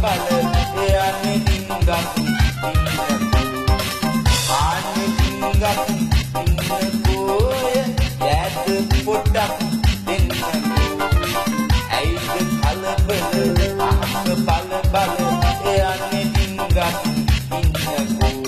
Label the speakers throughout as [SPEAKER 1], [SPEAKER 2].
[SPEAKER 1] බල යන්නේ ඩිංගක් ආන්නේ ඩිංගක් ඉන්නකෝය ඈත පොඩ්ඩක් දෙන්නකෝ ඇයිද කලබල අහක බල බල යන්නේ ඩිංගක් ඉන්නකෝ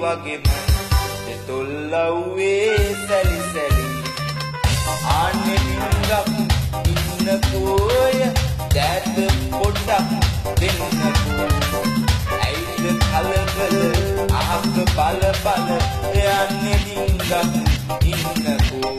[SPEAKER 1] වගේම දෙතොල්ලව්වේ සැලි සැලි ආන්නේ ඩිංගක් ඉන්නකෝය දැත පොඩ්ඩක් දෙන්නකෝ ඇයිද කලබල අහක බල බල යන්නේ ඩිංගක් ඉන්නකෝ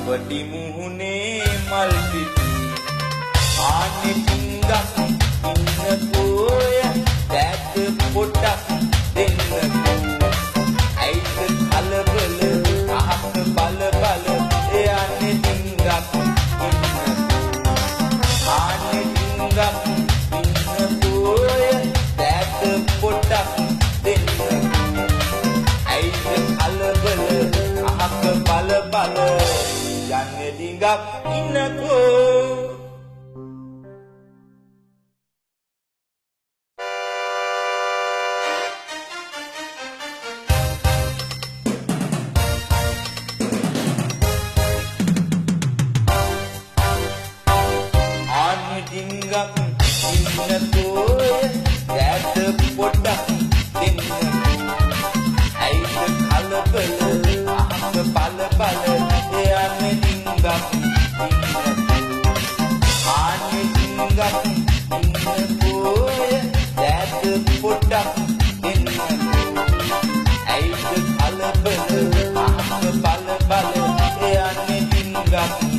[SPEAKER 1] ලපටි මුහුණේ මල් පිපි ආන්නේ ඩිංගක් ඉන්නකෝය දැත පොඩ්ඩක් දෙන්නකෝ ඇයිද කලබල අහක බල බල යන්නේ ඩිංගක් ඉන්නකෝ ආන්නේ ඩිංගක් ඉන්නකෝය දැත පොඩ්ඩක් දෙන්නකෝ ඇයිද කලබල අහක බල බල යන්නේ ඩිංගක් ඉන්නකෝ ආන්නේ ඩිංගක් ඉන්නකෝය දැත පොඩ්ඩක් දෙන්නකෝ ඇයිද කලබල අහක බල බල යන්නේ ඩිංගක් ආන්නේ ඩිංගක් ඉන්නකෝය දැත පොඩ්ඩක් දෙන්නකෝ ඇයිද කලබල අහක බල බල යන්නේ ඩිංගක්